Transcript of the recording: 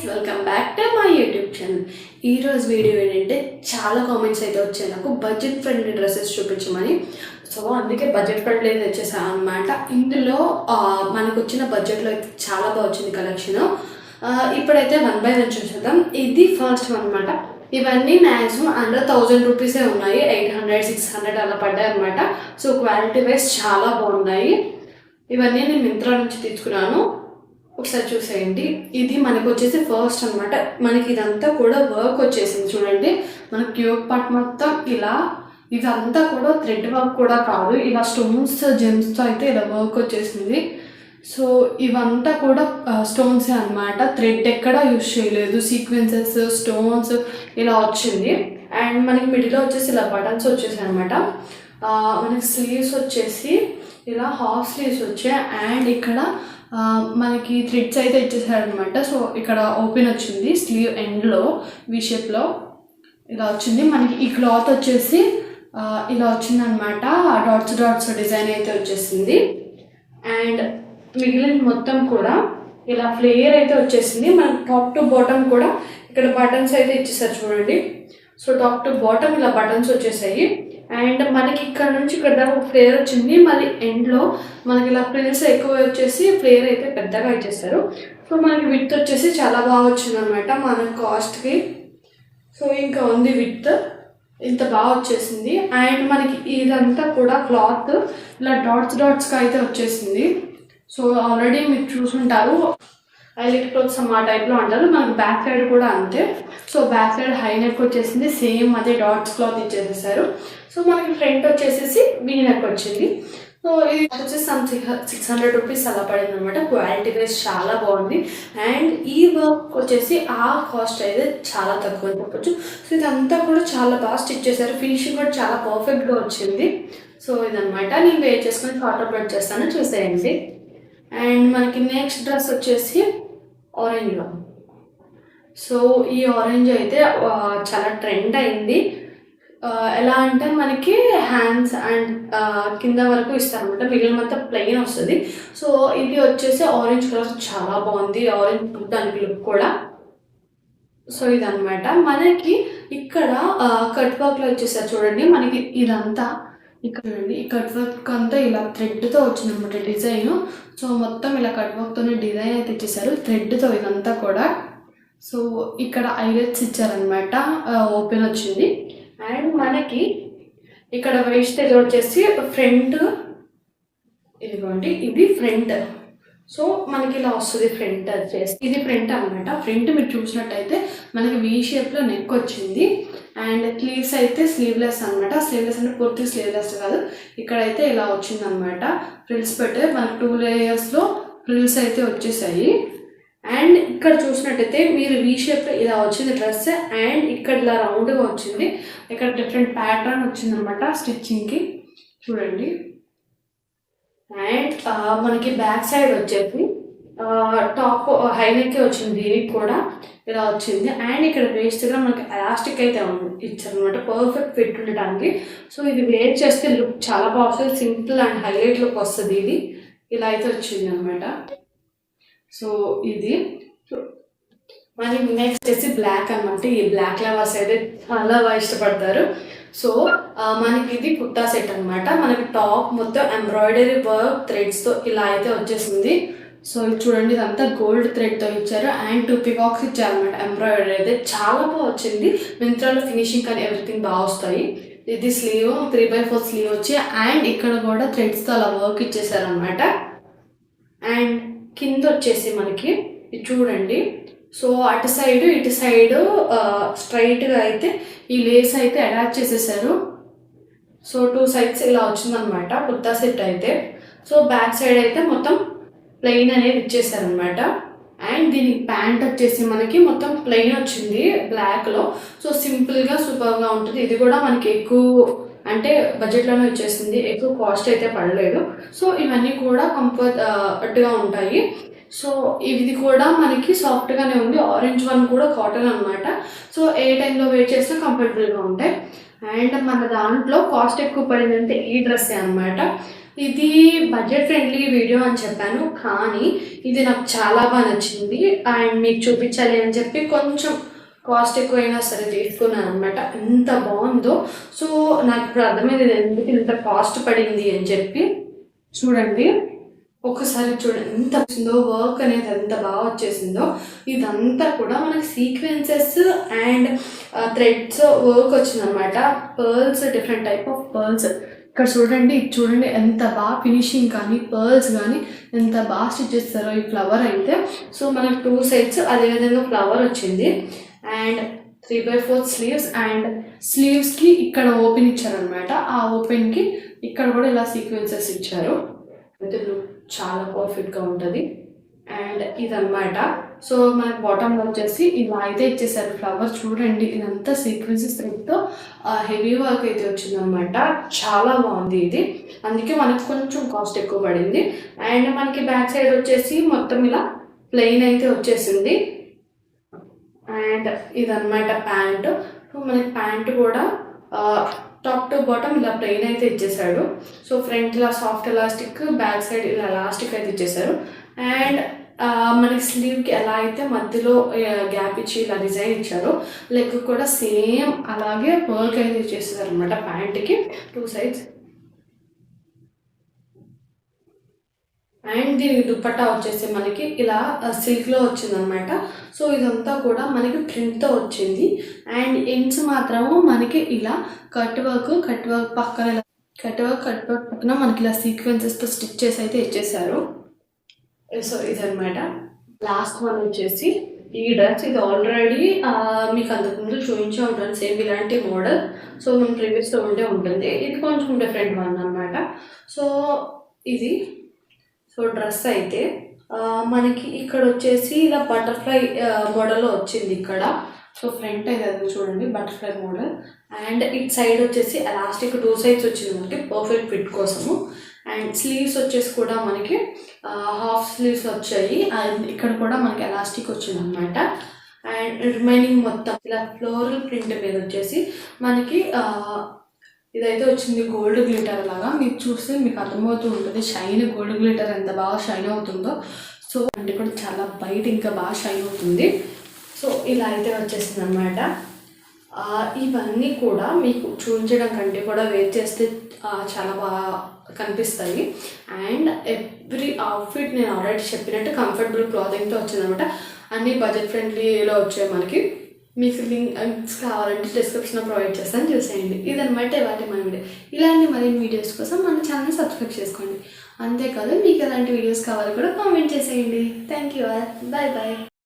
Welcome back to my YouTube channel. ఈరోజు video ఏంటంటే చాలా కామెంట్స్ అయితే వచ్చాయి నాకు బడ్జెట్ ఫ్రెండ్లీ డ్రెస్సెస్ చూపించమని. సో అందుకే బడ్జెట్ ఫ్రెండ్లీ అయితే వచ్చేసాను అనమాట. ఇందులో మనకు వచ్చిన బడ్జెట్లో అయితే చాలా బాగా వచ్చింది కలెక్షన్. ఇప్పుడైతే 1 by 1 చూసేద్దాం. ఇది ఫస్ట్ వన్ అనమాట. ఇవన్నీ మ్యాక్సిమం అండర్ 1000 రూపీసే ఉన్నాయి. 800, 600 అలా పడ్డాయి అనమాట. సో క్వాలిటీ వైజ్ చాలా బాగున్నాయి. ఇవన్నీ నేను మింత్రా నుంచి తీసుకున్నాను, ఒకసారి చూసేయండి. ఇది మనకు వచ్చేసి ఫస్ట్ అనమాట. మనకి ఇదంతా కూడా వర్క్ వచ్చేసింది చూడండి. మనకి క్యూబ్ పార్ట్ మొత్తం ఇలా, ఇదంతా కూడా థ్రెడ్ వర్క్ కూడా కాదు, ఇలా స్టోన్స్ జెమ్స్తో అయితే ఇలా వర్క్ వచ్చేసింది. సో ఇవంతా కూడా స్టోన్సే అనమాట, థ్రెడ్ ఎక్కడా యూజ్ చేయలేదు. సీక్వెన్సెస్ స్టోన్స్ ఇలా వచ్చింది. అండ్ మనకి మిడిల్లో వచ్చేసి ఇలా బటన్స్ వచ్చేసాయి అనమాట. మనకి స్లీవ్స్ వచ్చేసి ఇలా హాఫ్ స్లీవ్స్ వచ్చాయి. అండ్ ఇక్కడ మనకి థ్రెడ్స్ అయితే ఇచ్చేసారనమాట. సో ఇక్కడ ఓపెన్ వచ్చింది స్లీవ్ ఎండ్లో, వి షేప్లో ఇలా వచ్చింది. మనకి ఈ క్లాత్ వచ్చేసి ఇలా వచ్చిందనమాట. డాట్స్ డాట్స్ డిజైన్ అయితే వచ్చేసింది. అండ్ మిగిలిన మొత్తం కూడా ఇలా ఫ్లేయర్ అయితే వచ్చేసింది. మనకి టాప్ టు బాటమ్ కూడా ఇక్కడ బటన్స్ అయితే ఇచ్చేసారు చూడండి. సో టాప్ టు బాటమ్ ఇలా బటన్స్ వచ్చేసాయి. అండ్ మనకి ఇక్కడ నుంచి ఇక్కడ దాకా ఒక ఫ్లేయర్ వచ్చింది. మళ్ళీ ఎండ్లో మనకి ఇలా ఫ్రిల్స్ ఎక్కువ వచ్చేసి ఫ్లేయర్ అయితే పెద్దగా ఇచ్చేస్తారు. సో మనకి విత్ వచ్చేసి చాలా బాగా వచ్చింది అనమాట మన కాస్ట్కి. సో ఇంకా ఉంది విత్ ఇంత బాగా వచ్చేసింది. అండ్ మనకి ఇదంతా కూడా క్లాత్ ఇలా డాట్స్ డాట్స్గా అయితే వచ్చేసింది. సో ఆల్రెడీ మీరు చూసుంటారు, హైలైట్ క్లాత్స్ ఆ టైప్లో అంటారు. మనకి బ్యాక్ సైడ్ కూడా అంతే. So back side high neck వచ్చేసింది, సేమ్ అదే డాట్స్ క్లాత్ ఇచ్చేసేసారు. సో మనకి ఫ్రంట్ వచ్చేసేసి వీ నెక్ వచ్చింది. సో ఇది వచ్చేసి 600 రూపీస్ అలా పడింది అనమాట. క్వాలిటీ వైజ్ చాలా బాగుంది. అండ్ ఈ వర్క్ వచ్చేసి ఆ కాస్ట్ అయితే చాలా తక్కువ అని చెప్పొచ్చు. సో ఇదంతా కూడా చాలా బాగా స్టిచ్ చేశారు. ఫినిషింగ్ కూడా చాలా పర్ఫెక్ట్గా వచ్చింది. సో ఇదనమాట. నేను వేర్ చేసుకొని ఫోటో అప్లోడ్ చేస్తాను, చూసేయండి. అండ్ మనకి నెక్స్ట్ డ్రెస్ వచ్చేసి ఆరెంజ్లో. సో ఈ ఆరెంజ్ అయితే చాలా ట్రెండ్ అయింది. ఎలా అంటే మనకి హ్యాండ్స్ అండ్ కింద వరకు ఇస్తారనమాట, మిగిలిన మొత్తం ప్లెయిన్ వస్తుంది. సో ఇది వచ్చేసి ఆరెంజ్ కలర్ చాలా బాగుంది, ఆరెంజ్ దానికి లుక్ కూడా. సో ఇదనమాట. మనకి ఇక్కడ కట్ వర్క్లో వచ్చేసారు చూడండి. మనకి ఇదంతా ఇక్కడ చూడండి, ఈ కట్ వర్క్ అంతా ఇలా థ్రెడ్తో వచ్చింది అనమాట డిజైన్. సో మొత్తం ఇలా కట్ వర్క్తోనే డిజైన్ అయితే ఇచ్చేసారు థ్రెడ్తో ఇదంతా కూడా. సో ఇక్కడ ఐలెట్స్ ఇచ్చారనమాట, ఓపెన్ వచ్చింది. అండ్ మనకి ఇక్కడ వేస్ట్ దగ్గర వచ్చేసి ఫ్రంట్, ఇదిగోండి ఇది ఫ్రంట్. సో మనకి ఇలా వస్తుంది ఫ్రంట్ వచ్చేసి, ఇది ఫ్రంట్ అనమాట. ఫ్రంట్ మీరు చూసినట్టయితే మనకి వీ షేప్లో నెక్ వచ్చింది. అండ్ స్లీవ్స్ అయితే స్లీవ్లెస్ అనమాట. స్లీవ్లెస్ అంటే పూర్తి స్లీవ్లెస్ కాదు, ఇక్కడైతే ఇలా వచ్చిందనమాట. ఫ్రిల్స్ పెట్టే మనకి 2 లేయర్స్లో ఫ్రిల్స్ అయితే వచ్చేసాయి. అండ్ ఇక్కడ చూసినట్టయితే మీరు వీ షేప్లో ఇలా వచ్చింది డ్రెస్. అండ్ ఇక్కడ ఇలా రౌండ్గా వచ్చింది. ఇక్కడ డిఫరెంట్ ప్యాటర్న్ వచ్చిందనమాట స్టిచ్చింగ్కి, చూడండి. అండ్ మనకి బ్యాక్ సైడ్ వచ్చేసి టాప్ హై నెక్ వచ్చింది, దీనికి కూడా ఇలా వచ్చింది. అండ్ ఇక్కడ వేస్ట్ దగ్గర మనకి ఎలాస్టిక్ అయితే ఇచ్చారనమాట, పర్ఫెక్ట్ ఫిట్ ఉండడానికి. సో ఇది వేర్ చేస్తే లుక్ చాలా బాగా వస్తుంది, సింపుల్ అండ్ హైలైట్ లుక్ వస్తుంది. ఇది ఇలా అయితే వచ్చింది అనమాట. సో ఇది మరి నెక్స్ట్ వచ్చేసి బ్లాక్ అనమాట. ఈ బ్లాక్ లవర్స్ అయితే చాలా బాగా ఇష్టపడతారు. సో మనకి ఇది కుర్తా సెట్ అనమాట. మనకి టాప్ మొత్తం ఎంబ్రాయిడరీ వర్క్ థ్రెడ్స్తో ఇలా అయితే వచ్చేసింది. సో ఇది చూడండి, ఇదంతా గోల్డ్ థ్రెడ్తో ఇచ్చారు. అండ్ 2 పికాక్స్ ఇచ్చారనమాట. ఎంబ్రాయిడరీ అయితే చాలా బాగా వచ్చింది. మింత్రాలో ఫినిషింగ్ కానీ ఎవ్రీథింగ్ బాగా వస్తాయి. ఇది స్లీవ్ 3/4 స్లీవ్ వచ్చి, అండ్ ఇక్కడ కూడా థ్రెడ్స్తో అలా వర్క్ ఇచ్చేసారనమాట. అండ్ కింద వచ్చేసి మనకి ఇది చూడండి. సో అటు సైడ్ ఇటు సైడ్ స్ట్రైట్గా అయితే ఈ లేస్ అయితే అటాచ్ చేసేసారు. సో 2 సైడ్స్ ఇలా వచ్చిందనమాట కుర్తా సెట్ అయితే. సో బ్యాక్ సైడ్ అయితే మొత్తం ప్లెయిన్ అనేది ఇచ్చేసారనమాట. అండ్ దీనికి ప్యాంట్ వచ్చేసి మనకి మొత్తం ప్లెయిన్ వచ్చింది బ్లాక్లో. సో సింపుల్గా సూపర్గా ఉంటుంది. ఇది కూడా మనకి ఎక్కువ అంటే బడ్జెట్లోనే వచ్చేసింది, ఎక్కువ కాస్ట్ అయితే పడలేదు. సో ఇవన్నీ కూడా కంఫర్ట్గా ఉంటాయి. సో ఇది కూడా మనకి సాఫ్ట్గానే ఉంది. ఆరెంజ్ వన్ కూడా కాటన్ అనమాట. సో ఏ టైంలో వేర్ చేసినా కంఫర్టబుల్గా ఉంటాయి. అండ్ మన దాంట్లో కాస్ట్ ఎక్కువ పడిందంటే ఈ డ్రెస్సే అనమాట. ఇది బడ్జెట్ ఫ్రెండ్లీ వీడియో అని చెప్పాను, కానీ ఇది నాకు చాలా బాగా నచ్చింది అండ్ మీకు చూపించాలి అని చెప్పి కొంచెం కాస్ట్ ఎక్కువైనా సరే తీసుకున్నాను అనమాట. ఎంత బాగుందో. సో నాకు ఇప్పుడు అర్థమైంది ఇది ఎందుకు ఇంత కాస్ట్ పడింది అని చెప్పి. చూడండి ఒకసారి చూడండి ఎంత వచ్చిందో, వర్క్ అనేది ఎంత బాగా వచ్చేసిందో. ఇదంతా కూడా మనకి సీక్వెన్సెస్ అండ్ థ్రెడ్స్ వర్క్ వచ్చిందనమాట. Pearls, different type of pearls. ఇక్కడ చూడండి, ఇది చూడండి ఎంత బాగా ఫినిషింగ్ కానీ పర్ల్స్ కానీ ఎంత బాగా స్టిచ్ చేస్తారో ఈ ఫ్లవర్ అయితే. సో మనకి 2 sides అదేవిధంగా ఫ్లవర్ వచ్చింది అండ్ 3/4 స్లీవ్స్ అండ్ స్లీవ్స్కి ఇక్కడ ఓపెన్ ఇచ్చారనమాట. ఆ ఓపెన్కి ఇక్కడ కూడా ఇలా సీక్వెన్సెస్ ఇచ్చారు. అయితే లుక్ చాలా పర్ఫెక్ట్గా ఉంటుంది అండ్ ఇదన్నమాట. సో మనకి బాటంలో వచ్చేసి ఇలా అయితే ఇచ్చేసారు ఫ్లవర్. చూడండి ఇదంతా సీక్వెన్సెస్ థ్రెడ్తో హెవీ వర్క్ అయితే వచ్చిందనమాట. చాలా బాగుంది ఇది, అందుకే మనకు కొంచెం కాస్ట్ ఎక్కువ పడింది. అండ్ మనకి బ్యాక్ సైడ్ వచ్చేసి మొత్తం ఇలా ప్లెయిన్ అయితే వచ్చేసింది అండ్ ఇదన్నమాట ప్యాంట్. సో మనకి ప్యాంట్ కూడా టాప్ టు బాటమ్ ఇలా ప్లెయిన్ అయితే ఇచ్చేసాడు. సో ఫ్రంట్ ఇలా సాఫ్ట్ ఎలాస్టిక్, బ్యాక్ సైడ్ ఇలా ఎలాస్టిక్ అయితే ఇచ్చేసారు. అండ్ మనకి స్లీవ్కి ఎలా అయితే మధ్యలో గ్యాప్ ఇచ్చి ఇలా డిజైన్ ఇచ్చారో లెగ్ కూడా సేమ్ అలాగే వర్క్ అయితే ఇచ్చేస్తారు అనమాట ప్యాంట్కి 2 sides. అండ్ దీనికి దుప్పట్టా వచ్చేసి మనకి ఇలా సిల్క్లో వచ్చిందనమాట. సో ఇదంతా కూడా మనకి ప్రింట్తో వచ్చింది అండ్ ఎండ్స్ మాత్రము మనకి ఇలా కట్ వర్క్ పక్కన కట్ వర్క్ పక్కన మనకి ఇలా సీక్వెన్సెస్తో స్టిచ్ చేసి అయితే ఇచ్చేసారు. సో ఇదనమాట. లాస్ట్ వన్ వచ్చేసి ఈ డ్రెస్. ఇది ఆల్రెడీ మీకు అంతకుముందు చూపించే ఉంటాను సేమ్ ఇలాంటి మోడల్. సో మన ప్రీవియస్లో ఉండే ఉంటుంది. ఇది కొంచెం డిఫరెంట్ వన్ అనమాట. సో ఇది సో డ్రెస్ అయితే మనకి ఇక్కడ వచ్చేసి ఇలా బటర్ఫ్లై మోడల్లో వచ్చింది ఇక్కడ. సో ఫ్రంట్ అయితే అది చూడండి బటర్ఫ్లై మోడల్ అండ్ ఇటు సైడ్ వచ్చేసి ఎలాస్టిక్ 2 sides వచ్చింది మనకి పర్ఫెక్ట్ ఫిట్ కోసము. అండ్ స్లీవ్స్ వచ్చేసి కూడా మనకి హాఫ్ స్లీవ్స్ వచ్చాయి అండ్ ఇక్కడ కూడా మనకి ఎలాస్టిక్ వచ్చింది అనమాట. అండ్ రిమైనింగ్ మొత్తం ఇలా ఫ్లోరల్ ప్రింట్ మీద వచ్చేసి మనకి ఇదైతే వచ్చింది గోల్డ్ గ్లిటర్ లాగా. మీరు చూస్తే మీకు అర్థమవుతూ ఉంటుంది షైన్, గోల్డ్ గ్లిటర్ ఎంత బాగా షైన్ అవుతుందో. సో అంటే కూడా చాలా బయట ఇంకా బాగా షైన్ అవుతుంది. సో ఇలా అయితే వచ్చేసింది అనమాట. ఇవన్నీ కూడా మీకు చూపించడం కంటే కూడా వేర్ చేస్తే చాలా బాగా కనిపిస్తాయి. అండ్ ఎవ్రీ అవుట్ఫిట్ నేను ఆల్రెడీ చెప్పినట్టు కంఫర్టబుల్ క్లాతింగ్తో వచ్చిందనమాట. అన్నీ బడ్జెట్ ఫ్రెండ్లీలో వచ్చాయి మనకి. మీకు లింక్స్ కావాలంటే డిస్క్రిప్షన్లో ప్రొవైడ్ చేస్తాను, చూసేయండి. ఇదనమాట ఇవాళ మన వీడియో. ఇలాంటి మరిన్ని వీడియోస్ కోసం మన ఛానల్ని సబ్స్క్రైబ్ చేసుకోండి. అంతేకాదు మీకు ఎలాంటి వీడియోస్ కావాలో కూడా కామెంట్ చేసేయండి. Thank you all. Bye bye.